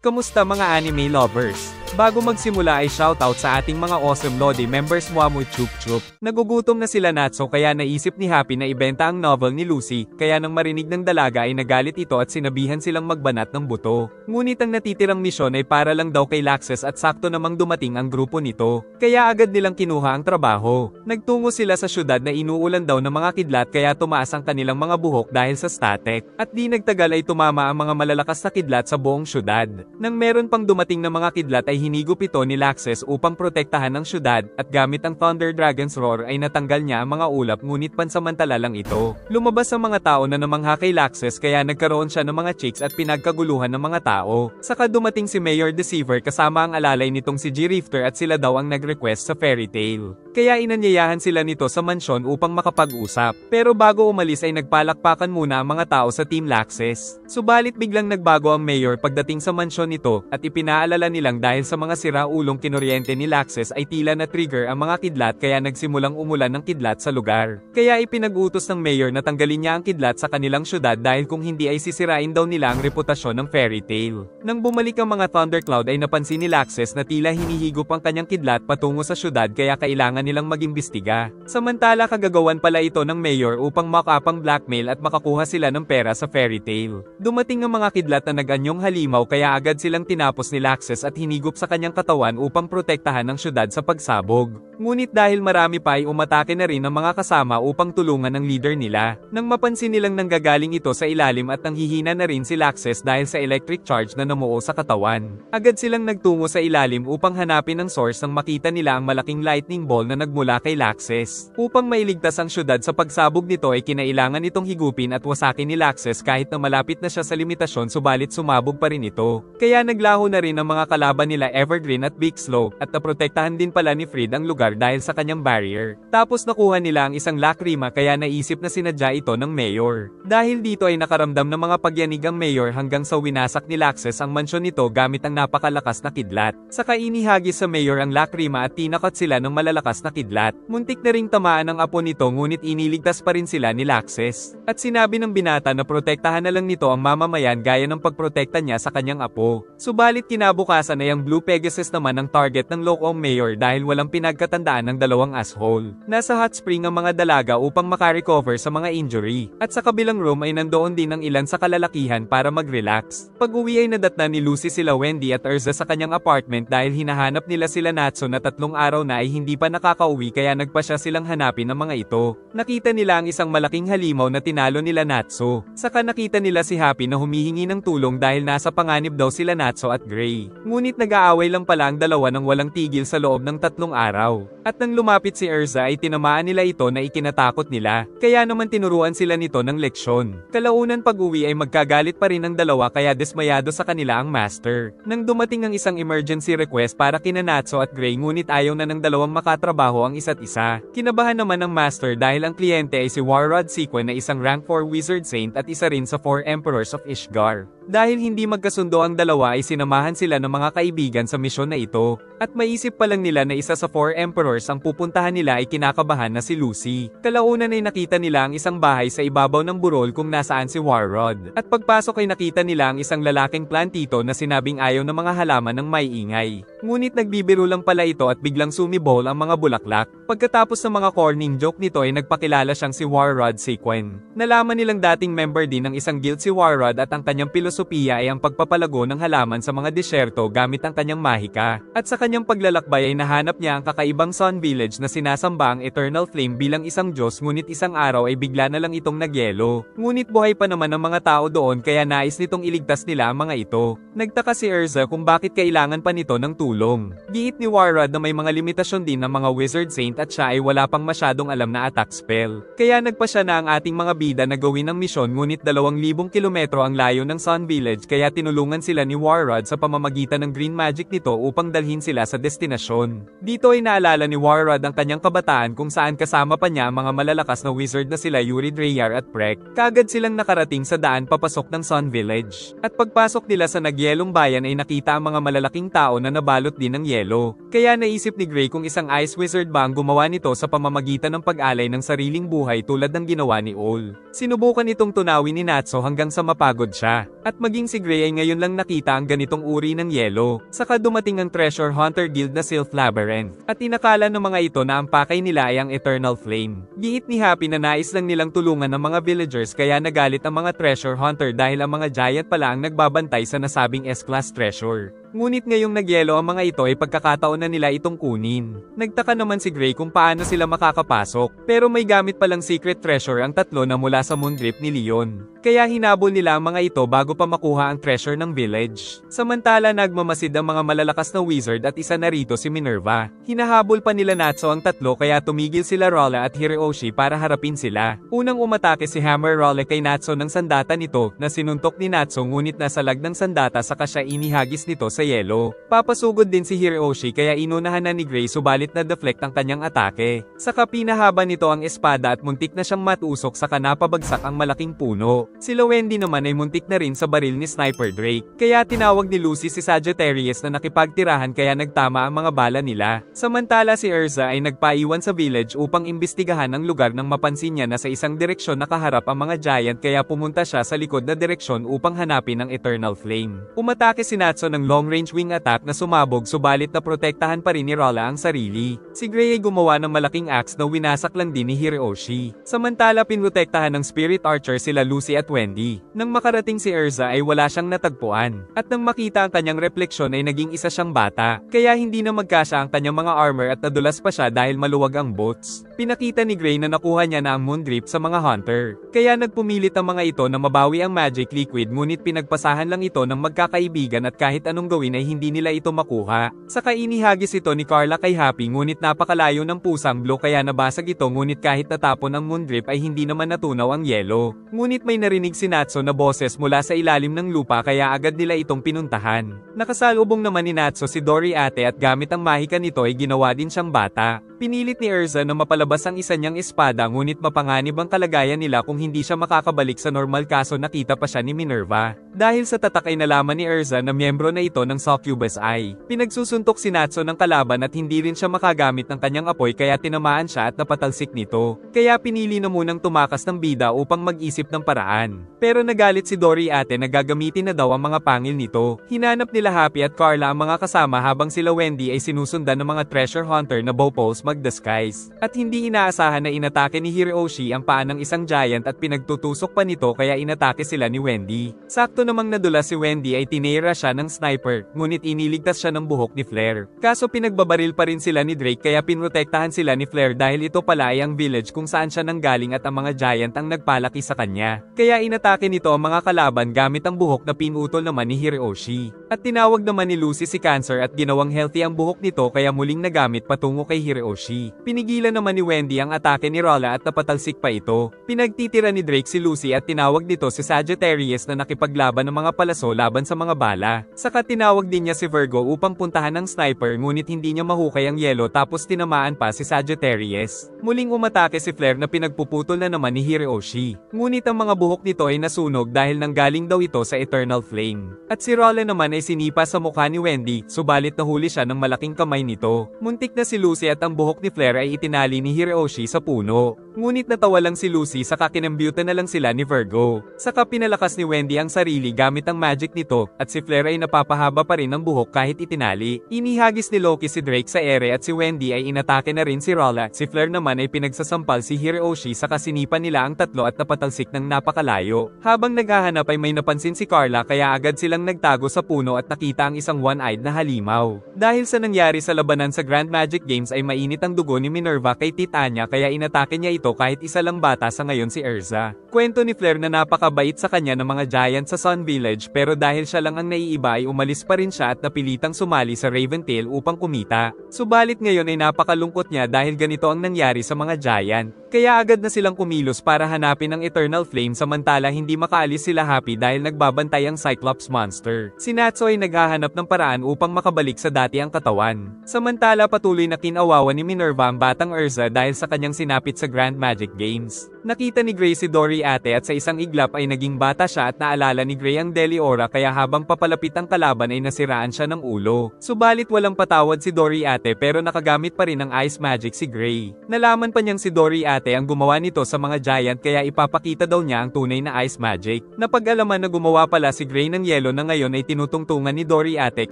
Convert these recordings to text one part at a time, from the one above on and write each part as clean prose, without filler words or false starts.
Kamusta mga anime lovers? Bago magsimula ay shoutout sa ating mga awesome Lodi members Mwamu Chup Chup. Nagugutom na sila Natso kaya naisip ni Happy na ibenta ang novel ni Lucy, kaya nang marinig ng dalaga ay nagalit ito at sinabihan silang magbanat ng buto. Ngunit ang natitirang misyon ay para lang daw kay Laxes at sakto namang dumating ang grupo nito, kaya agad nilang kinuha ang trabaho. Nagtungo sila sa syudad na inuulan daw ng mga kidlat kaya tumaas ang kanilang mga buhok dahil sa static, at di nagtagal ay tumama ang mga malalakas na kidlat sa buong syudad. Nang meron pang dumating na mga kidlat ay hinigop ito ni Laxes upang protektahan ang syudad, at gamit ang Thunder Dragon's Roar ay natanggal niya ang mga ulap ngunit pansamantala lang ito. Lumabas ang mga tao na namangha kay Laxes kaya nagkaroon siya ng mga chicks at pinagkaguluhan ng mga tao. Saka dumating si Mayor Deceiver kasama ang alalay nitong si G-Rifter at sila daw ang nag-request sa fairy tale. Kaya inanyayahan sila nito sa mansyon upang makapag-usap. Pero bago umalis ay nagpalakpakan muna ang mga tao sa Team Laxes. Subalit biglang nagbago ang mayor pagdating sa mansyon nito, at ipinaalala nilang dahil sa mga siraulong kinuryente ni Laxes ay tila na-trigger ang mga kidlat kaya nagsimulang umulan ng kidlat sa lugar. Kaya ipinag-utos ng mayor na tanggalin niya ang kidlat sa kanilang syudad dahil kung hindi ay sisirain daw nila ang reputasyon ng fairy tale. Nang bumalik ang mga thundercloud ay napansin ni Laxes na tila hinihigop ang kanyang kidlat patungo sa syudad kaya kailangan nilang mag-imbestiga. Samantala kagagawan pala ito ng mayor upang makapang blackmail at makakuha sila ng pera sa fairy tale. Dumating ang mga kidlat na nag-anyong halimaw kaya agad silang tinapos ni Laxes at hinigop sa kanyang katawan upang protektahan ang syudad sa pagsabog. Ngunit dahil marami pa ay umatake na rin ang mga kasama upang tulungan ang leader nila. Nang mapansin nilang nanggagaling ito sa ilalim at nanghihina na rin si Laxes dahil sa electric charge na namuo sa katawan, agad silang nagtungo sa ilalim upang hanapin ang source nang makita nila ang malaking lightning ball na nagmula kay Laxes. Upang mailigtas ang syudad sa pagsabog nito ay kinailangan itong higupin at wasakin ni Laxes kahit na malapit na siya sa limitasyon subalit sumabog pa rin ito. Kaya naglaho na rin ang mga kalaban nila Evergreen at Big Slope, at naprotektahan din pala ni Fred ang lugar dahil sa kanyang barrier. Tapos nakuha nila ang isang lakrima kaya naisip na sinadya ito ng mayor. Dahil dito ay nakaramdam ng mga pagyanig ang mayor hanggang sa winasak ni Laxes ang mansyon nito gamit ang napakalakas na kidlat. Saka inihagis sa mayor ang lakrima at tinakot sila ng malalakas na kidlat. Muntik na ring tamaan ang apo nito ngunit iniligtas pa rin sila ni Laxes. At sinabi ng binata na protektahan na lang nito ang mamamayan gaya ng pagprotekta niya sa kanyang apo. Subalit kinabukasan ay ang Blue Pegasus naman ang target ng lokoong mayor dahil walang pinagkatandaan ng dalawang asshole. Nasa hot spring ang mga dalaga upang makarecover sa mga injury. At sa kabilang room ay nandoon din ang ilan sa kalalakihan para mag-relax. Pag-uwi ay nadatna ni Lucy sila Wendy at Erza sa kanyang apartment dahil hinahanap nila sila Natso na 3 araw na ay hindi pa nakakauwi kaya nagpasya silang hanapin ang mga ito. Nakita nila ang isang malaking halimaw na tinalo nila Natso. Saka nakita nila si Happy na humihingi ng tulong dahil nasa panganib daw sila Natso at Gray. Ngunit nag-aaway lang pala ang dalawa ng walang tigil sa loob ng 3 araw. At nang lumapit si Erza ay tinamaan nila ito na ikinatakot nila. Kaya naman tinuruan sila nito ng leksyon. Kalaunan pag-uwi ay magkagalit pa rin ang dalawa kaya desmayado sa kanila ang master. Nang dumating ang isang emergency request para kina Natso at Gray ngunit ayaw na ng dalawang makatrabaho ang isa't isa. Kinabahan naman ng master dahil ang kliyente ay si Warrod Sequin na isang rank 4 wizard saint at isa rin sa 4 emperors of Ishgar. Dahil hindi magkasundo ang dalawa ay sinamahan sila ng mga kaibigan sa misyon na ito. At maisip pa lang nila na isa sa 4 emperors ang pupuntahan nila ay kinakabahan na si Lucy. Kalaunan ay nakita nila ang isang bahay sa ibabaw ng burol kung nasaan si Warrod. At pagpasok ay nakita nila ang isang lalaking plantito na sinabing ayaw ng mga halaman ng may ingay. Ngunit nagbibiro lang pala ito at biglang sumibol ang mga bulaklak. Pagkatapos ng mga corning joke nito ay nagpakilala siyang si Warrod Sequin. Nalaman nilang dating member din ng isang guild si Warrod at ang kanyang filosofiya ay ang pagpapalago ng halaman sa mga disyerto gamit ang kanyang mahika. At sa kanyang paglalakbay ay nahanap niya ang kakaibang Sun Village na sinasamba ang Eternal Flame bilang isang Diyos ngunit isang araw ay bigla na lang itong nagyelo. Ngunit buhay pa naman ang mga tao doon kaya nais nitong iligtas nila ang mga ito. Nagtaka si Erza kung bakit kailangan pa nito ng tulong. Giit ni Warrod na may mga limitasyon din ng mga wizard saint at siya ay wala pang masyadong alam na attack spell. Kaya nagpa siya na ang ating mga bida na gawin ang misyon ngunit 2,000 kilometro ang layo ng Sun Village kaya tinulungan sila ni Warrod sa pamamagitan ng green magic nito upang dalhin sila sa destinasyon. Dito ay naalala ni Warrod ang kanyang kabataan kung saan kasama pa niya ang mga malalakas na wizard na sila Yuri Dreyar at Prek. Kagad silang nakarating sa daan papasok ng Sun Village. At pagpasok nila sa nagyelong bayan ay nakita ang mga malalaking tao na nabalot balot din ng yelo. Kaya naisip ni Gray kung isang ice wizard ba ang gumawa nito sa pamamagitan ng pag-alay ng sariling buhay tulad ng ginawa ni Ol. Sinubukan itong tunawin ni Natsu hanggang sa mapagod siya. At maging si Gray ay ngayon lang nakita ang ganitong uri ng yelo. Saka dumating ang treasure hunter guild na Sylph Labyrinth. At inakala ng mga ito na ang pakay nila ay ang Eternal Flame. Giit ni Happy na nais lang nilang tulungan ng mga villagers kaya nagalit ang mga treasure hunter dahil ang mga giant pala ang nagbabantay sa nasabing S-class treasure. Ngunit ngayong nagyelo ang mga ito ay pagkakataon na nila itong kunin. Nagtaka naman si Gray kung paano sila makakapasok, pero may gamit palang secret treasure ang tatlo na mula sa moondrip ni Leon. Kaya hinabol nila ang mga ito bago pa makuha ang treasure ng village. Samantala nagmamasid ang mga malalakas na wizard at isa na rito si Minerva. Hinahabol pa nila Natsu ang tatlo kaya tumigil sila Rolla at Hiroshi para harapin sila. Unang umatake si Hammer Rolla kay Natsu ng sandata nito na sinuntok ni Natsu ngunit nasalag ng sandata saka siya inihagis nito sa yelo. Papasugod din si Hiroshi kaya inunahan na ni Gray subalit na deflect ang kanyang atake. Saka pinahaba nito ang espada at muntik na siyang matusok saka napabagsak ang malaking puno. Sila Wendy naman ay muntik na rin sa baril ni Sniper Drake. Kaya tinawag ni Lucy si Sagittarius na nakipagtirahan kaya nagtama ang mga bala nila. Samantala si Erza ay nagpaiwan sa village upang imbestigahan ang lugar nang mapansin niya na sa isang direksyon nakaharap ang mga giant kaya pumunta siya sa likod na direksyon upang hanapin ang Eternal Flame. Umatake si Natsu ng long-range wing attack na sumabog subalit na protektahan pa rin ni Rolla ang sarili. Si Gray ay gumawa ng malaking axe na winasak lang din ni Hiroshi. Samantala pinrotektahan ng Spirit Archer sila Lucy at Wendy. Nang makarating si Erza ay wala siyang natagpuan. At nang makita ang kanyang refleksyon ay naging isa siyang bata. Kaya hindi na magkasya ang kanyang mga armor at nadulas pa siya dahil maluwag ang boots. Pinakita ni Gray na nakuha niya na ang moondrip sa mga hunter. Kaya nagpumilit ang mga ito na mabawi ang magic liquid ngunit pinagpasahan lang ito ng magkakaibigan at kahit anong gawin ay hindi nila ito makuha. Saka inihagis ito ni Carla kay Happy ngunit napakalayo ng pusang blue kaya nabasag ito ngunit kahit natapon ang moondrip ay hindi naman natunaw ang yelo. Ngunit may narinig si Natsu na boses mula sa ilalim ng lupa kaya agad nila itong pinuntahan. Nakasalubong naman ni Natsu si Dory ate at gamit ang mahika nito ay ginawa din siyang bata. Pinilit ni Erza na mapalabas ang isa niyang espada ngunit mapanganib ang kalagayan nila kung hindi siya makakabalik sa normal kaso nakita pa siya ni Minerva. Dahil sa tatak ay nalaman ni Erza na miyembro na ito ng Succubus Eye. Pinagsusuntok si Natsu ng kalaban at hindi rin siya makagamit ng kanyang apoy kaya tinamaan siya at napatalsik nito. Kaya pinili na munang tumakas ng bida upang mag-isip ng paraan. Pero nagalit si Dory ate na gagamitin na daw ang mga pangil nito. Hinanap nila Happy at Carla ang mga kasama habang sila Wendy ay sinusundan ng mga treasure hunter na Bowpoles mag-disguise. At hindi inaasahan na inatake ni Hiroshi ang paa ng isang giant at pinagtutusok pa nito kaya inatake sila ni Wendy. Sakto namang nadulas si Wendy ay tinira siya ng sniper, ngunit iniligtas siya ng buhok ni Flare. Kaso pinagbabaril pa rin sila ni Drake kaya pinrotektahan sila ni Flare dahil ito pala ay ang village kung saan siya nanggaling at ang mga giant ang nagpalaki sa kanya. Kaya inatake nito ang mga kalaban gamit ang buhok na pinutol naman ni Hiroshi. At tinawag naman ni Lucy si Cancer at ginawang healthy ang buhok nito kaya muling nagamit patungo kay Hiroshi. Pinigilan naman ni Wendy ang atake ni Rolla at napatalsik pa ito. Pinagtitira ni Drake si Lucy at tinawag nito si Sagittarius na nakipaglaban ng mga palaso laban sa mga bala. Saka tinawag din niya si Virgo upang puntahan ng sniper ngunit hindi niya mahukay ang yelo tapos tinamaan pa si Sagittarius. Muling umatake si Flare na pinagpuputol na naman ni Hiroshi. Ngunit ang mga buhok nito ay nasunog dahil nanggaling daw ito sa Eternal Flame. At si Rolla naman ay sinipa sa mukha ni Wendy, subalit nahuli siya ng malaking kamay nito. Muntik na si Lucy at ang buhok ni Flare ay itinali ni Hiroshi sa puno. Ngunit natawa lang si Lucy saka kinambyutan na lang sila ni Virgo. Saka pinalakas ni Wendy ang sarili gamit ang magic nito at si Flare ay napapahaba pa rin ng buhok kahit itinali. Inihagis ni Loki si Drake sa ere at si Wendy ay inatake na rin si Rolla. Si Flare naman ay pinagsasampal si Hiroshi saka sinipan nila ang tatlo at napatalsik ng napakalayo. Habang naghahanap ay may napansin si Carla kaya agad silang nagtago sa puno at nakita ang isang one-eyed na halimaw. Dahil sa nangyari sa labanan sa Grand Magic Games ay mainit ang dugo ni Minerva kay Titania kaya inatake niya ito kahit isa lang bata sa ngayon si Erza. Kwento ni Flare na napakabait sa kanya ng mga giant sa Sun Village pero dahil siya lang ang naiiba ay umalis pa rin siya at napilitang sumali sa Raventail upang kumita. Subalit ngayon ay napakalungkot niya dahil ganito ang nangyari sa mga giant. Kaya agad na silang kumilos para hanapin ang Eternal Flame samantala samantala hindi makaalis sila Happy dahil nagbabantay ang Cyclops monster. Si Natsu ay naghahanap ng paraan upang makabalik sa dati ang katawan. Samantala patuloy na kinawawa ni Minerva ang batang Erza dahil sa kanyang sinapit sa Grand Magic Games. Nakita ni Gray si Doriate at sa isang iglap ay naging bata siya at naalala ni Gray ang Deliora kaya habang papalapit ang kalaban ay nasiraan siya ng ulo. Subalit walang patawad si Doriate pero nakagamit pa rin ng Ice Magic si Gray. Nalaman pa niyang si Doriate ang gumawa nito sa mga giant kaya ipapakita daw niya ang tunay na Ice Magic. Napag-alaman na gumawa pala si Gray ng yelo na ngayon ay tinutungtungan ni Doriate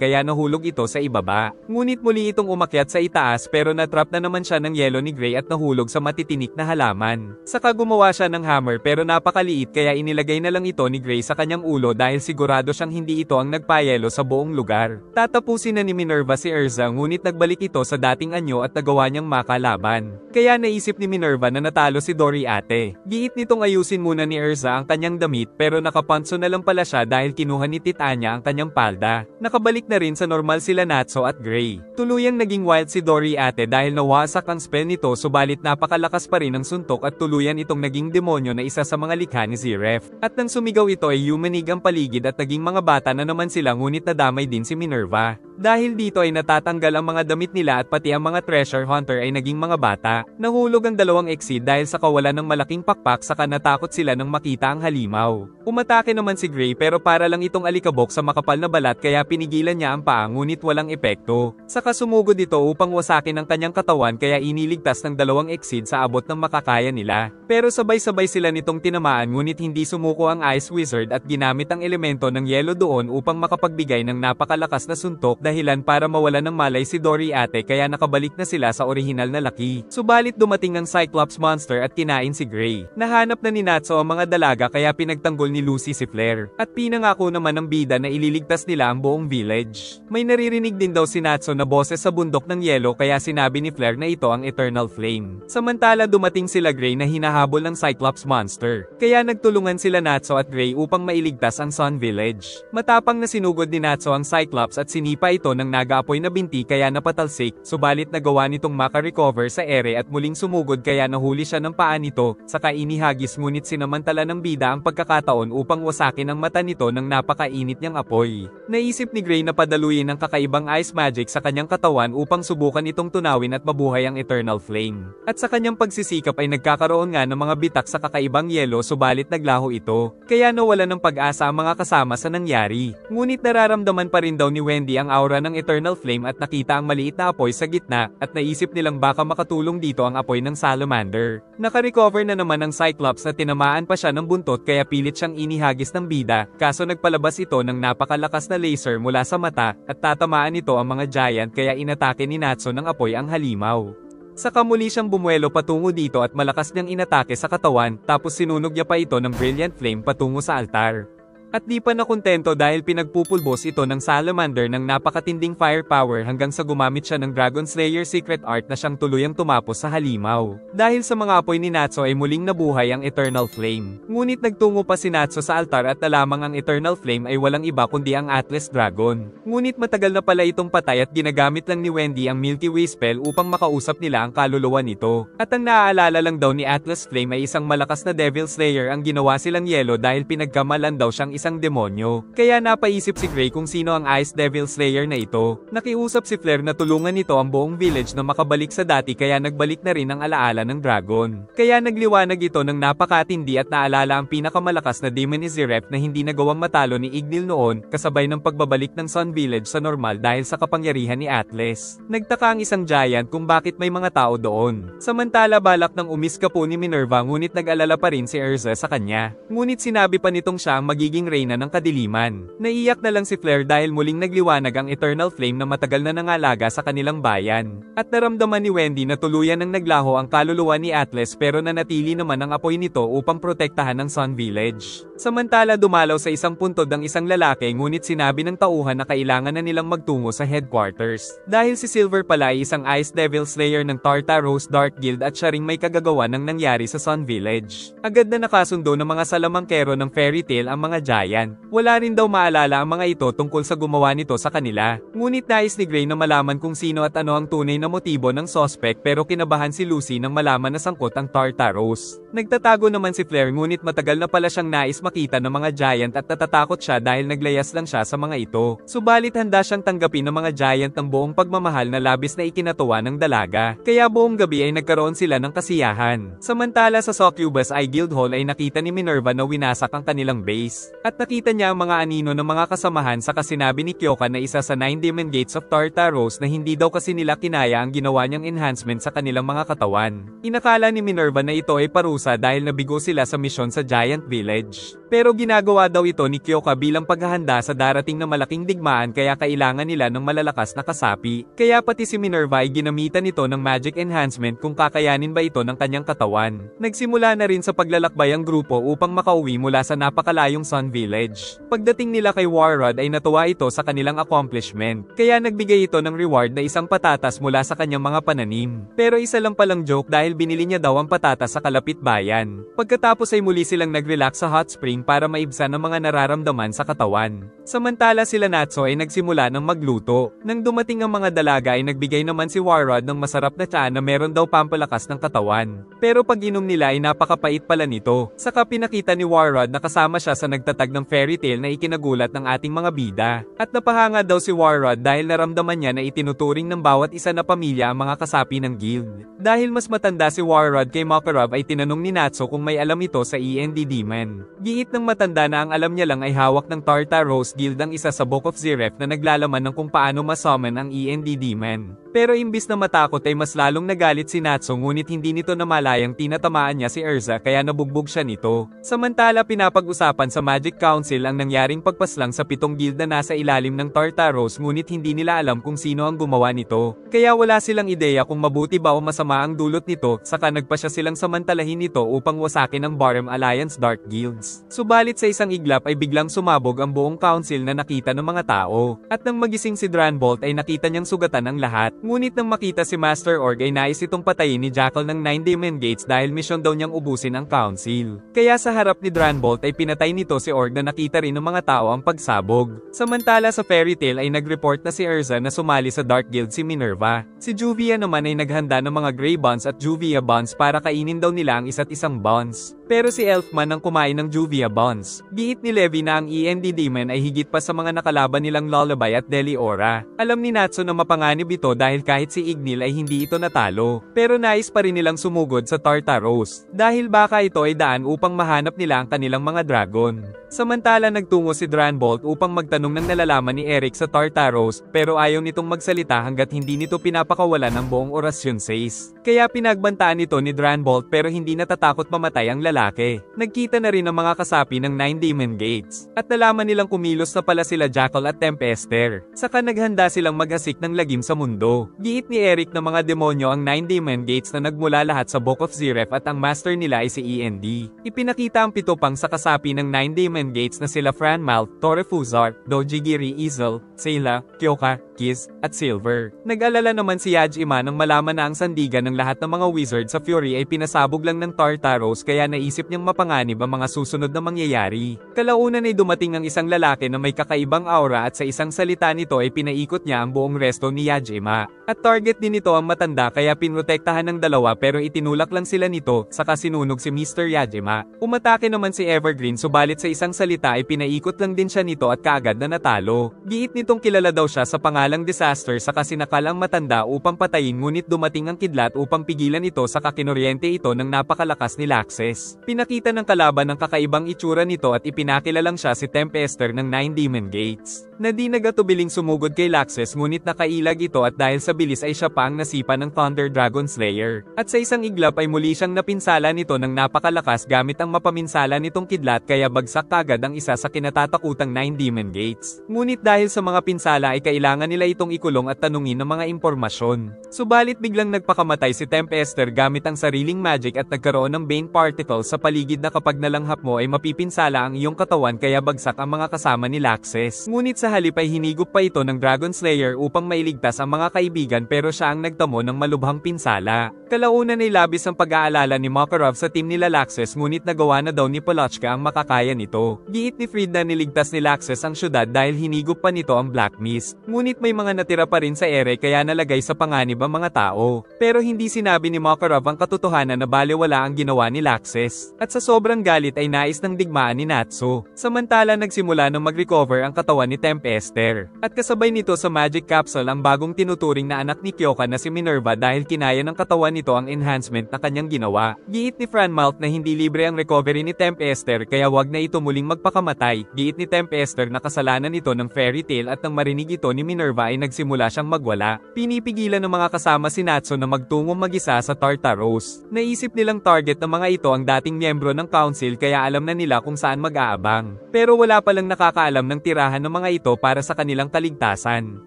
kaya nahulog ito sa ibaba. Ngunit muli itong umakyat sa itaas pero natrap na naman siya ng yelo ni Gray at nahulog sa matitinik na halaman. Saka gumawa siya ng hammer pero napakaliit kaya inilagay na lang ito ni Gray sa kanyang ulo dahil sigurado siyang hindi ito ang nagpayelo sa buong lugar. Tatapusin na ni Minerva si Erza ngunit nagbalik ito sa dating anyo at nagawa niyang makalaban. Kaya naisip ni Minerva na natalo si Doriate. Giit nitong ayusin muna ni Erza ang kanyang damit pero nakapanso na lang pala siya dahil kinuha ni Titania ang kanyang palda. Nakabalik na rin sa normal sila Natsu at Gray. Tuluyang naging wild si Doriate dahil nawasak ang spell nito subalit napakalakas pa rin ang suntok at tuluyan itong naging demonyo na isa sa mga likha ni Ziref. At nang sumigaw ito ay yumanig ang paligid at naging mga bata na naman sila ngunit nadamay din si Minerva. Dahil dito ay natatanggal ang mga damit nila at pati ang mga treasure hunter ay naging mga bata. Nahulog ang dalawang exceed dahil sa kawalan ng malaking pakpak saka natakot sila nang makita ang halimaw. Umatake naman si Gray pero para lang itong alikabok sa makapal na balat kaya pinigilan niya ang paa ngunit walang epekto. Saka sumugod ito upang wasakin ang kanyang katawan kaya iniligtas ng dalawang exceed sa abot ng makakaya nila. Pero sabay-sabay sila nitong tinamaan ngunit hindi sumuko ang Ice Wizard at ginamit ang elemento ng yelo doon upang makapagbigay ng napakalakas na suntok dahilan para mawala ng malay si Doriate kaya nakabalik na sila sa orihinal na laki. Subalit dumating ang Cyclops monster at kinain si Gray. Nahanap na ni Natsu ang mga dalaga kaya pinagtanggol ni Lucy si Flare. At pinangako naman ng bida na ililigtas nila ang buong village. May naririnig din daw si Natsu na boses sa bundok ng yelo kaya sinabi ni Flare na ito ang Eternal Flame. Samantala dumating sila Gray na hinahabol ng Cyclops monster. Kaya nagtulungan sila Natsu at Gray upang mailigtas ang Sun Village. Matapang na sinugod ni Natsu ang Cyclops at sinipa ito ng nagaapoy na binti kaya napatalsik, subalit nagawa nitong maka-recover sa ere at muling sumugod kaya nahuli siya ng paa nito, saka inihagis ngunit sinamantala ng bida ang pagkakataon upang wasakin ang mata nito ng napakainit niyang apoy. Naisip ni Gray na padaluyin ang kakaibang ice magic sa kanyang katawan upang subukan itong tunawin at mabuhay ang Eternal Flame. At sa kanyang pagsisikap ay nagkakaroon nga ng mga bitak sa kakaibang yelo subalit naglaho ito, kaya nawala ng pag-asa ang mga kasama sa nangyari. Ngunit nararamdaman pa rin daw ni Wendy ang aura ng Eternal Flame at nakita ang maliit na apoy sa gitna, at naisip nilang baka makatulong dito ang apoy ng Salamander. Naka-recover na naman ang Cyclops na tinamaan pa siya ng buntot kaya pilit siyang inihagis ng bida, kaso nagpalabas ito ng napakalakas na laser mula sa mata, at tatamaan ito ang mga giant kaya inatake ni Natsu ng apoy ang halimaw. Saka muli siyang bumuelo patungo dito at malakas niyang inatake sa katawan, tapos sinunog niya pa ito ng Brilliant Flame patungo sa altar. At di pa nakontento dahil pinagpupulbos ito ng Salamander ng napakatinding firepower hanggang sa gumamit siya ng Dragon Slayer secret art na siyang tuluyang tumapos sa halimaw. Dahil sa mga apoy ni Natsu ay muling nabuhay ang Eternal Flame. Ngunit nagtungo pa si Natsu sa altar at alamang ang Eternal Flame ay walang iba kundi ang Atlas Dragon. Ngunit matagal na pala itong patay at ginagamit lang ni Wendy ang Milky Way spell upang makausap nila ang kaluluwa nito. At ang naaalala lang daw ni Atlas Flame ay isang malakas na Devil Slayer ang ginawa silang yelo dahil pinagkamalan daw siyang isang demonyo. Kaya napaisip si Gray kung sino ang Ice Devil Slayer na ito. Nakiusap si Flare na tulungan nito ang buong village na makabalik sa dati kaya nagbalik na rin ang alaala ng dragon. Kaya nagliwanag ito ng napakatindi at naalala ang pinakamalakas na demon ni Ziref na hindi nagawang matalo ni Ignil noon, kasabay ng pagbabalik ng Sun Village sa normal dahil sa kapangyarihan ni Atlas. Nagtaka ang isang giant kung bakit may mga tao doon. Samantala balak ng umiska po ni Minerva ngunit nag-alala pa rin si Erza sa kanya. Ngunit sinabi pa nitong siya ang magiging reyna ng kadiliman. Naiyak na lang si Flare dahil muling nagliwanag ang Eternal Flame na matagal na nangalaga sa kanilang bayan. At naramdaman ni Wendy na tuluyan ng naglaho ang kaluluwa ni Atlas pero nanatili naman ang apoy nito upang protektahan ang Sun Village. Samantala dumalaw sa isang puntod ang isang lalaki ngunit sinabi ng tauhan na kailangan na nilang magtungo sa headquarters. Dahil si Silver pala ay isang Ice Devil Slayer ng Tartaros Dark Guild at siya ring may kagagawa ng nangyari sa Sun Village. Agad na nakasundo ng mga salamangkero ng Fairy Tail ang mga giant. Giant. Wala rin daw maalala ang mga ito tungkol sa gumawa nito sa kanila. Ngunit nais ni Gray na malaman kung sino at ano ang tunay na motibo ng suspect pero kinabahan si Lucy nang malaman na sangkot ang Tartaros. Nagtatago naman si Flair ngunit matagal na pala siyang nais makita ng mga Giant at natatakot siya dahil naglayas lang siya sa mga ito. Subalit handa siyang tanggapin ng mga Giant ang buong pagmamahal na labis na ikinatuwa ng dalaga. Kaya buong gabi ay nagkaroon sila ng kasiyahan. Samantala sa Succubus ay Guildhall ay nakita ni Minerva na winasak ang kanilang base. At nakita niya ang mga anino ng mga kasamahan saka sinabi ni Kyoka na isa sa 9 Demon Gates of Tartaros na hindi daw kasi nila kinaya ang ginawa niyang enhancement sa kanilang mga katawan. Inakala ni Minerva na ito ay parusa dahil nabigo sila sa misyon sa Giant Village. Pero ginagawa daw ito ni Kyoka bilang paghahanda sa darating na malaking digmaan kaya kailangan nila ng malalakas na kasapi. Kaya pati si Minerva ay ginamitan ito ng magic enhancement kung kakayanin ba ito ng kanyang katawan. Nagsimula na rin sa paglalakbay ang grupo upang makauwi mula sa napakalayong Sun Village. Pagdating nila kay Warrod ay natuwa ito sa kanilang accomplishment. Kaya nagbigay ito ng reward na isang patatas mula sa kanyang mga pananim. Pero isa lang palang joke dahil binili niya daw ang patatas sa kalapit bayan. Pagkatapos ay muli silang nag-relax sa hot spring para maibsan ang mga nararamdaman sa katawan. Samantala sila Natsu ay nagsimula ng magluto. Nang dumating ang mga dalaga ay nagbigay naman si Warrod ng masarap na tsaa na meron daw pampalakas ng katawan. Pero pag inom nila ay napakapait pala nito. Saka pinakita ni Warrod na kasama siya sa nagtatag ng fairy tale na ikinagulat ng ating mga bida. At napahanga daw si Warrod dahil naramdaman niya na itinuturing ng bawat isa na pamilya ang mga kasapi ng guild. Dahil mas matanda si Warrod kay Makarov ay tinanong ni Natsu kung may alam ito sa END Demon. Giit ng matanda na ang alam niya lang ay hawak ng Tartaros Guild ang isa sa Book of Zeref na naglalaman ng kung paano ma-summon ang END Demon. Pero imbis na matakot ay mas lalong nagalit si Natsu ngunit hindi nito namalayang tinatamaan niya si Erza kaya nabugbog siya nito. Samantala pinapag-usapan sa Magic Council ang nangyaring pagpaslang sa 7 guild na nasa ilalim ng Tartaros ngunit hindi nila alam kung sino ang gumawa nito. Kaya wala silang ideya kung mabuti ba o masama ang dulot nito saka nagpasya silang samantalahin nito upang wasakin ang Barham Alliance Dark Guilds. Subalit sa isang iglap ay biglang sumabog ang buong council na nakita ng mga tao. At nang magising si Dranbolt ay nakita niyang sugatan ang lahat. Ngunit nang makita si Master Org ay nais itong patayin ni Jackal ng 9 Demon Gates dahil misyon daw niyang ubusin ang council. Kaya sa harap ni Dranbolt ay pinatay nito si Org na nakita rin ng mga tao ang pagsabog. Samantala sa fairy tale ay nag-report na si Erza na sumali sa Dark Guild si Minerva. Si Juvia naman ay naghanda ng mga Grey Buns at Juvia Buns para kainin daw nila ang isa't isang buns. Pero si Elfman ang kumain ng Juvia Buns. Giit ni Levi na ang END Demon ay higit pa sa mga nakalaban nilang Lullaby at Deliora. Alam ni Natsu na mapanganib ito dahil kahit si Ignil ay hindi ito natalo. Pero nais pa rin nilang sumugod sa Tartaros. Dahil baka ito ay daan upang mahanap nila ang kanilang mga dragon. Samantala nagtungo si Dranbolt upang magtanong ng nalalaman ni Eric sa Tartaros pero ayaw nitong magsalita hanggat hindi nito pinapakawalan ng buong orasyon says. Kaya pinagbantaan nito ni Dranbolt pero hindi natatakot mamatay ang lalaki. Nagkita na rin ang mga kasapi ng 9 Demon Gates. At nalaman nilang kumilos na pala sila Jackal at Tempester. Saka naghanda silang maghasik ng lagim sa mundo. Giit ni Eric na mga demonyo ang 9 Demon Gates na nagmula lahat sa Book of Zeref at ang master nila ay si END. Ipinakita ang 7 pang sa kasapi ng 9 Demon Gates na sila Franmouth, Torefuzar, Dojigiri Easel, Sayla, Kyoka, Kiz, at Silver. Nag-alala naman si Yajima nang malaman na ang sandigan ng lahat ng mga wizard sa Fury ay pinasabog lang ng Tartaros kaya naisip niyang mapanganib ang mga susunod na mangyayari. Kalaunan ay dumating ang isang lalaki na may kakaibang aura at sa isang salita nito ay pinaikot niya ang buong resto ni Yajima. At target din nito ang matanda kaya pinrotektahan ng dalawa pero itinulak lang sila nito saka sinunog si Mr. Yajima. Umatake naman si Evergreen subalit sa isang salita ay pinaikot lang din siya nito at kaagad na natalo. Giit nitong kilala daw siya sa pangalang Disaster saka sinakal ang matanda upang patayin ngunit dumating ang kidlat upang pigilan ito saka kinuryente ito ng napakalakas ni Laxes. Pinakita ng kalaban ng kakaibang itsura nito at ipinakilalang siya si Tempester ng 9 Demon Gates. Na di nagatubiling sumugod kay Laxes ngunit nakailag ito at dahil sa bilis ay siya pa ang nasipa ng Thunder Dragon Slayer. At sa isang iglap ay muli siyang napinsala nito ng napakalakas gamit ang mapaminsala nitong kidlat kaya bagsak kagad ang isa sa kinatatakutang 9 Demon Gates. Ngunit dahil sa mga pinsala ay kailangan nila itong ikulong at tanungin ng mga impormasyon. Subalit biglang nagpakamatay si Tempester gamit ang sariling magic at nagkaroon ng Bane Particle sa paligid na kapag nalanghap mo ay mapipinsala ang iyong katawan kaya bagsak ang mga kasama ni Laxes. Ngunit sa halip ay hinigop pa ito ng Dragon Slayer upang mailigtas ang mga kaibigan pero siya ang nagtamo ng malubhang pinsala. Kalaunan ay labis ang pag-aalala ni Makarov sa team nila Laxes ngunit nagawa na daw ni Palochka ang makakaya nito. Giit ni Fried na niligtas ni Laxes ang syudad dahil hinigop pa nito ang Black Mist. Ngunit may mga natira pa rin sa ere kaya nalagay sa panganib ang mga tao. Pero hindi sinabi ni Makarov ang katotohanan na balewala ang ginawa ni Laxes. At sa sobrang galit ay nais ng digmaan ni Natsu. Samantala nagsimula nang mag-recover ang katawan ni Tempester. At kasabay nito sa Magic Capsule ang bagong tinuturing na anak ni Kyoka na si Minerva dahil kinaya ng katawan nito ang enhancement na kanyang ginawa. Giit ni Franmalt na hindi libre ang recovery ni Tempester kaya wag na ito muling magpakamatay. Giit ni Tempester na kasalanan ito ng fairy tale at nang marinig ito ni Minerva ay nagsimula siyang magwala. Pinipigilan ng mga kasama si Natsu na magtungong mag-isa sa Tartaros. Naisip nilang target ng mga ito ang dating miyembro ng council kaya alam na nila kung saan mag-aabang. Pero wala palang nakakaalam ng tirahan ng mga ito para sa kanilang kaligtasan.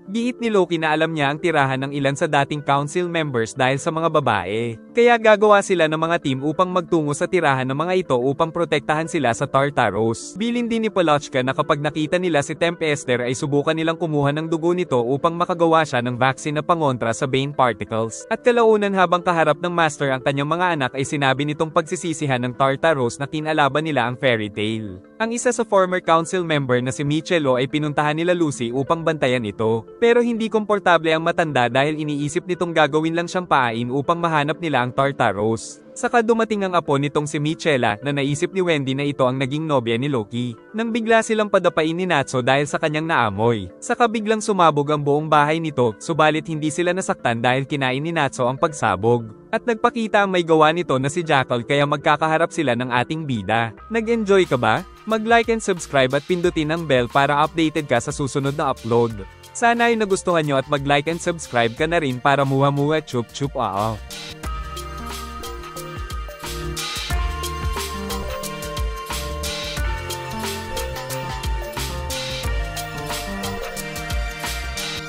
Giit ni Loki na alam niya ang tirahan ng ilan sa dating council members dahil sa mga babae. Kaya gagawa sila ng mga team upang magtungo sa tirahan ng mga ito upang protektahan sila sa Tartaros. Bilin din ni Palochka na kapag nakita nila si Tempester ay subukan nilang kumuha ng dugo nito upang makagawa siya ng vaccine na pangontra sa Bane Particles. At kalaunan habang kaharap ng Master ang kanyang mga anak ay sinabi nitong pagsisisihan ng Tartaros na kinalaban nila ang fairy tale. Ang isa sa former council member na si Michelo ay pinuntahan nila Lucy upang bantayan ito. Pero hindi komportable ang matanda dahil iniisip nitong gagawin lang siyang paain upang mahanap nila ang Tartaros. Saka dumating ang apo nitong si Michela na naisip ni Wendy na ito ang naging nobya ni Loki. Nang bigla silang padapain ni Natsu dahil sa kanyang naamoy. Saka biglang sumabog ang buong bahay nito, subalit hindi sila nasaktan dahil kinain ni Natsu ang pagsabog. At nagpakita ang may gawa nito na si Jackal kaya magkakaharap sila ng ating bida. Nag-enjoy ka ba? Mag-like and subscribe at pindutin ang bell para updated ka sa susunod na upload. Sana ay nagustuhan nyo at mag-like and subscribe ka na rin para muha-muha chup-chup.